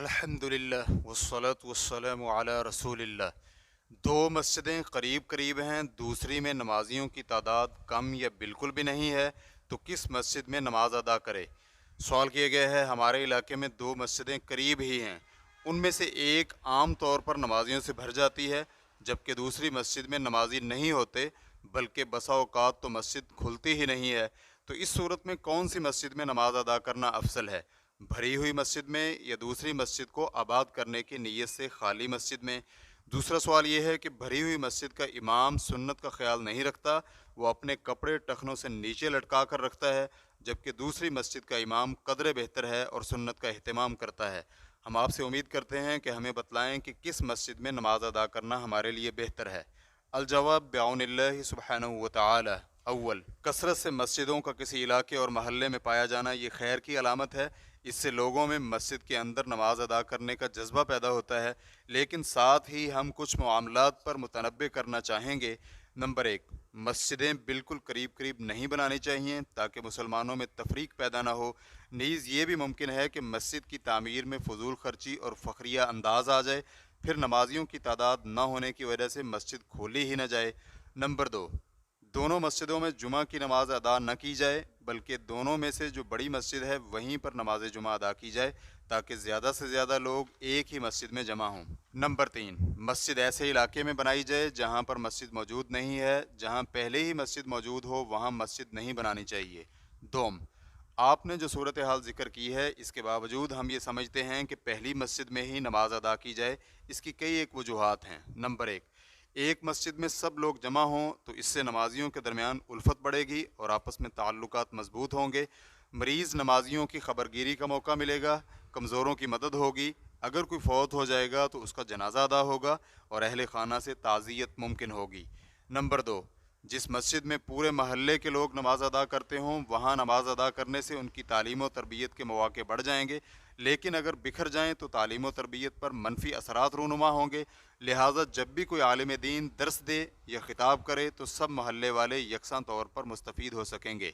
الحمدللہ والصلاة والسلام علی رسول اللہ۔ دو مسجدیں قریب قریب ہیں، دوسری میں نمازیوں کی تعداد کم یا بالکل بھی نہیں ہے، تو کس مسجد میں نماز ادا کرے؟ سوال کیا گیا ہے۔ ہمارے علاقے میں دو مسجدیں قریب ہی ہیں، ان میں سے ایک عام طور پر نمازیوں سے بھر جاتی ہے، جبکہ دوسری مسجد میں نمازی نہیں ہوتے، بلکہ بسا اوقات تو مسجد کھلتی ہی نہیں ہے۔ تو اس صورت میں کون سی مسجد میں نماز ادا کرنا افضل ہے؟ بھری ہوئی مسجد میں یا دوسری مسجد کو آباد کرنے کی نیت سے خالی مسجد میں؟ دوسرا سوال یہ ہے کہ بھری ہوئی مسجد کا امام سنت کا خیال نہیں رکھتا، وہ اپنے کپڑے ٹخنوں سے نیچے لٹکا کر رکھتا ہے، جبکہ دوسری مسجد کا امام قدر بہتر ہے اور سنت کا اہتمام کرتا ہے۔ ہم آپ سے امید کرتے ہیں کہ ہمیں بتلائیں کہ کس مسجد میں نماز ادا کرنا ہمارے لیے بہتر ہے۔ الجواب بعون اللہ سبحانہ وتعالی۔ اول، کثرت سے مسجدوں کا کسی علاقے اور محلے میں پایا جانا یہ خیر کی علامت ہے۔ اس سے لوگوں میں مسجد کے اندر نماز ادا کرنے کا جذبہ پیدا ہوتا ہے، لیکن ساتھ ہی ہم کچھ معاملات پر متنبہ کرنا چاہیں گے۔ نمبر ایک، مسجدیں بالکل قریب قریب نہیں بنانی چاہیے تاکہ مسلمانوں میں تفریق پیدا نہ ہو۔ نیز یہ بھی ممکن ہے کہ مسجد کی تعمیر میں فضول خرچی اور فخریہ انداز آ جائے، پھر نمازیوں کی تعداد نہ ہونے کی وجہ سے مسجد کھولی ہی نہ جائے۔ نمبر دو، دونوں مسجدوں میں جمعہ کی نماز ادا نہ کی جائے، بلکہ دونوں میں سے جو بڑی مسجد ہے وہیں پر نماز جمعہ ادا کی جائے تاکہ زیادہ سے زیادہ لوگ ایک ہی مسجد میں جمع ہوں۔ نمبر تین، مسجد ایسے علاقے میں بنائی جائے جہاں پر مسجد موجود نہیں ہے، جہاں پہلے ہی مسجد موجود ہو وہاں مسجد نہیں بنانی چاہیے۔ دوم، آپ نے جو صورتحال ذکر کی ہے اس کے باوجود ہم یہ سمجھتے ہیں کہ پہلی مسجد میں ہی نماز ادا کی جائے۔ اس کی کئی ایک وجوہات ہیں۔ نمبر ایک مسجد میں سب لوگ جمع ہوں تو اس سے نمازیوں کے درمیان الفت بڑھے گی اور آپس میں تعلقات مضبوط ہوں گے۔ مریض نمازیوں کی خبرگیری کا موقع ملے گا، کمزوروں کی مدد ہوگی، اگر کوئی فوت ہو جائے گا تو اس کا جنازہ ادا ہوگا اور اہل خانہ سے تعزیت ممکن ہوگی۔ نمبر دو، جس مسجد میں پورے محلے کے لوگ نماز ادا کرتے ہوں وہاں نماز ادا کرنے سے ان کی تعلیم و تربیت کے مواقع بڑھ جائیں گے، لیکن اگر بکھر جائیں تو تعلیم و تربیت پر منفی اثرات رونما ہوں گے۔ لہٰذا جب بھی کوئی عالم دین درس دے یا خطاب کرے تو سب محلے والے یکساں طور پر مستفید ہو سکیں گے۔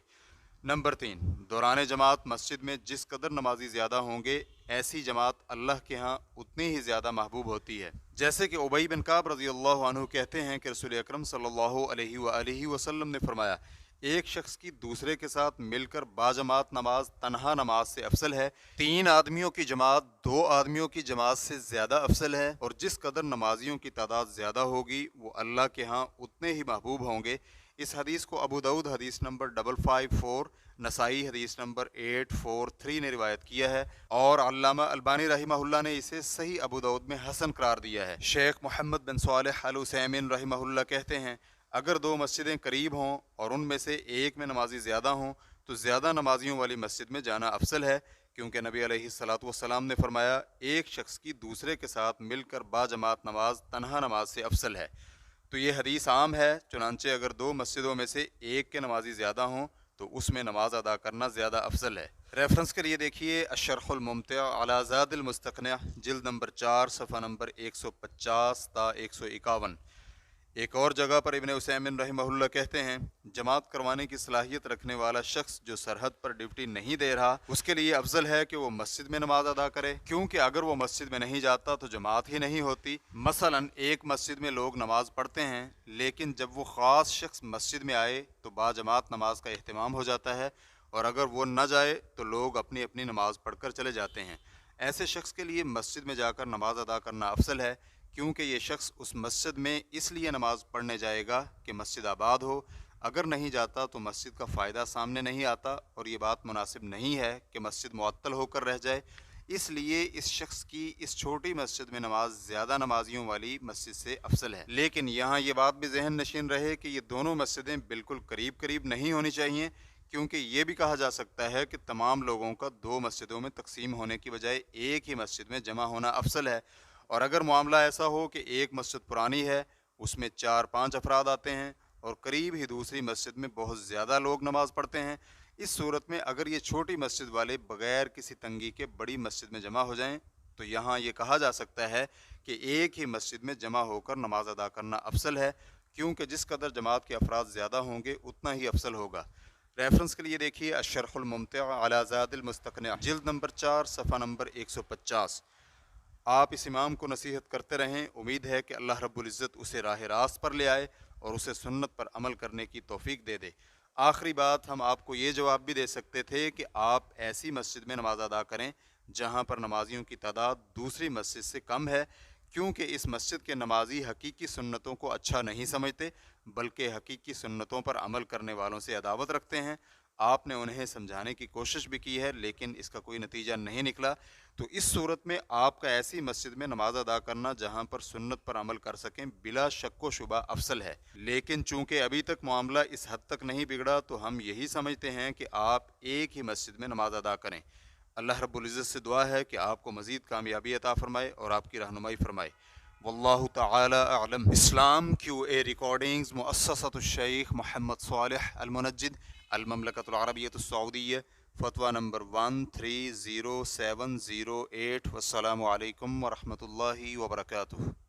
نمبر تین، دوران جماعت مسجد میں جس قدر نمازی زیادہ ہوں گے ایسی جماعت اللہ کے ہاں اتنی ہی زیادہ محبوب ہوتی ہے۔ جیسے کہ ابی بن کعب رضی اللہ عنہ کہتے ہیں کہ رسول اکرم صلی اللہ علیہ وآلہ وسلم نے فرمایا، ایک شخص کی دوسرے کے ساتھ مل کر باجماعت نماز تنہا نماز سے افضل ہے، 3 آدمیوں کی جماعت 2 آدمیوں کی جماعت سے زیادہ افضل ہے، اور جس قدر نمازیوں کی تعداد زیادہ ہوگی وہ اللہ کے ہاں اتنے ہی محبوب ہوں گے۔ اس حدیث کو ابو داؤد حدیث نمبر 554، نسائی حدیث نمبر 843 نے روایت کیا ہے، اور علامہ البانی رحمہ اللہ نے اسے صحیح ابو داؤد میں حسن قرار دیا ہے۔ شیخ محمد بن صالح العثیمین رحمہ اللہ کہتے ہیں، اگر 2 مسجدیں قریب ہوں اور ان میں سے ایک میں نمازی زیادہ ہوں تو زیادہ نمازیوں والی مسجد میں جانا افضل ہے، کیونکہ نبی علیہ الصلاۃ والسلام نے فرمایا، ایک شخص کی دوسرے کے ساتھ مل کر باجماعت نماز تنہا نماز سے افضل ہے۔ تو یہ حدیث عام ہے، چنانچہ اگر 2 مسجدوں میں سے ایک کے نمازی زیادہ ہوں تو اس میں نماز ادا کرنا زیادہ افضل ہے۔ ریفرنس کے لیے دیکھیے الشرح الممتع علی زاد المستقنع، جلد نمبر 4، صفحہ نمبر 150 تا 151۔ ایک اور جگہ پر ابن عثیمین رحمہ اللہ کہتے ہیں، جماعت کروانے کی صلاحیت رکھنے والا شخص جو سرحد پر ڈیوٹی نہیں دے رہا اس کے لیے افضل ہے کہ وہ مسجد میں نماز ادا کرے، کیونکہ اگر وہ مسجد میں نہیں جاتا تو جماعت ہی نہیں ہوتی۔ مثلا ایک مسجد میں لوگ نماز پڑھتے ہیں، لیکن جب وہ خاص شخص مسجد میں آئے تو باجماعت نماز کا اہتمام ہو جاتا ہے، اور اگر وہ نہ جائے تو لوگ اپنی اپنی نماز پڑھ کر چلے جاتے ہیں۔ ایسے شخص کے لیے مسجد میں جا کر نماز ادا کرنا افضل ہے، کیونکہ یہ شخص اس مسجد میں اس لیے نماز پڑھنے جائے گا کہ مسجد آباد ہو، اگر نہیں جاتا تو مسجد کا فائدہ سامنے نہیں آتا، اور یہ بات مناسب نہیں ہے کہ مسجد معطل ہو کر رہ جائے۔ اس لیے اس شخص کی اس چھوٹی مسجد میں نماز زیادہ نمازیوں والی مسجد سے افضل ہے۔ لیکن یہاں یہ بات بھی ذہن نشین رہے کہ یہ دونوں مسجدیں بالکل قریب قریب نہیں ہونی چاہیے، کیونکہ یہ بھی کہا جا سکتا ہے کہ تمام لوگوں کا 2 مسجدوں میں تقسیم ہونے کی بجائے ایک ہی مسجد میں جمع ہونا افضل ہے۔ اور اگر معاملہ ایسا ہو کہ ایک مسجد پرانی ہے، اس میں 4-5 افراد آتے ہیں اور قریب ہی دوسری مسجد میں بہت زیادہ لوگ نماز پڑھتے ہیں، اس صورت میں اگر یہ چھوٹی مسجد والے بغیر کسی تنگی کے بڑی مسجد میں جمع ہو جائیں تو یہاں یہ کہا جا سکتا ہے کہ ایک ہی مسجد میں جمع ہو کر نماز ادا کرنا افضل ہے، کیونکہ جس قدر جماعت کے افراد زیادہ ہوں گے اتنا ہی افضل ہوگا۔ ریفرنس کے لیے دیکھیے الشرح الممتع علی زاد المستقنع، جلد نمبر 4، صفحہ نمبر 150۔ آپ اس امام کو نصیحت کرتے رہیں، امید ہے کہ اللہ رب العزت اسے راہ راست پر لے آئے اور اسے سنت پر عمل کرنے کی توفیق دے دے۔ آخری بات، ہم آپ کو یہ جواب بھی دے سکتے تھے کہ آپ ایسی مسجد میں نماز ادا کریں جہاں پر نمازیوں کی تعداد دوسری مسجد سے کم ہے، کیونکہ اس مسجد کے نمازی حقیقی سنتوں کو اچھا نہیں سمجھتے بلکہ حقیقی سنتوں پر عمل کرنے والوں سے عداوت رکھتے ہیں۔ آپ نے انہیں سمجھانے کی کوشش بھی کی ہے لیکن اس کا کوئی نتیجہ نہیں نکلا، تو اس صورت میں آپ کا ایسی مسجد میں نماز ادا کرنا جہاں پر سنت پر عمل کر سکیں بلا شک و شبہ افضل ہے۔ لیکن چونکہ ابھی تک معاملہ اس حد تک نہیں بگڑا تو ہم یہی سمجھتے ہیں کہ آپ ایک ہی مسجد میں نماز ادا کریں۔ اللہ رب العزت سے دعا ہے کہ آپ کو مزید کامیابی عطا فرمائے اور آپ کی رہنمائی فرمائے۔ واللہ تعالی اعلم۔ اسلام کیو اے ریکارڈنگز، مؤسسۃ الشیخ محمد صالح المنجد، المملکۃ العربیۃ السعودیہ، فتویٰ نمبر 130708۔ والسلام علیکم ورحمۃ اللہ وبرکاتہ۔